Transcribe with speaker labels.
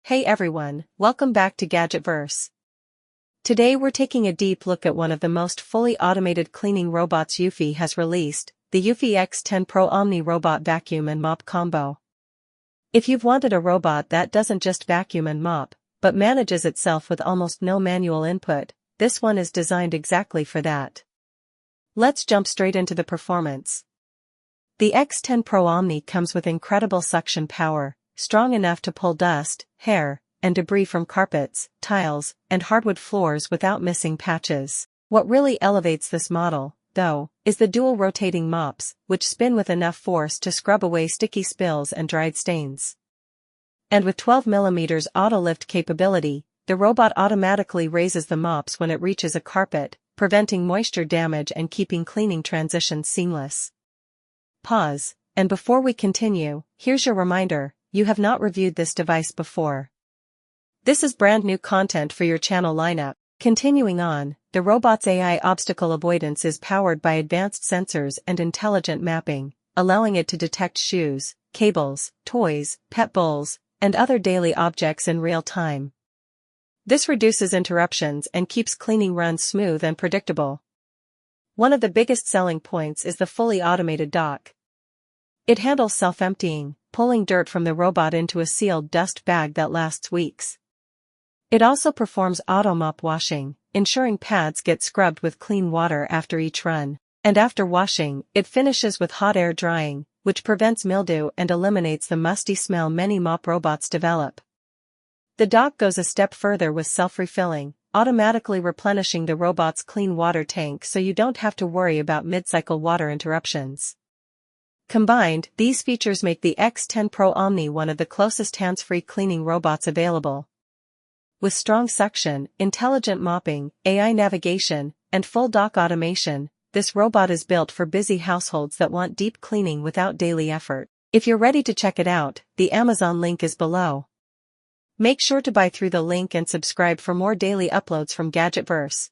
Speaker 1: Hey everyone, welcome back to Gadgetverse. Today we're taking a deep look at one of the most fully automated cleaning robots eufy has released, the eufy X10 Pro Omni robot vacuum and mop combo. If you've wanted a robot that doesn't just vacuum and mop, but manages itself with almost no manual input, this one is designed exactly for that. Let's jump straight into the performance. The X10 Pro Omni comes with incredible suction power, strong enough to pull dust, hair, and debris from carpets, tiles, and hardwood floors without missing patches. What really elevates this model, though, is the dual rotating mops, which spin with enough force to scrub away sticky spills and dried stains. And with 12mm auto lift capability, the robot automatically raises the mops when it reaches a carpet, preventing moisture damage and keeping cleaning transitions seamless. Pause, and before we continue, here's your reminder, you have not reviewed this device before. This is brand new content for your channel lineup. Continuing on, the robot's AI obstacle avoidance is powered by advanced sensors and intelligent mapping, allowing it to detect shoes, cables, toys, pet bowls, and other daily objects in real time. This reduces interruptions and keeps cleaning runs smooth and predictable. One of the biggest selling points is the fully automated dock. It handles self-emptying, pulling dirt from the robot into a sealed dust bag that lasts weeks. It also performs auto mop washing, ensuring pads get scrubbed with clean water after each run, and after washing, it finishes with hot air drying, which prevents mildew and eliminates the musty smell many mop robots develop. The dock goes a step further with self-refilling, automatically replenishing the robot's clean water tank so you don't have to worry about mid-cycle water interruptions. Combined, these features make the X10 Pro Omni one of the closest hands-free cleaning robots available. With strong suction, intelligent mopping, AI navigation, and full dock automation, this robot is built for busy households that want deep cleaning without daily effort. If you're ready to check it out, the Amazon link is below. Make sure to buy through the link and subscribe for more daily uploads from Gadgetverse.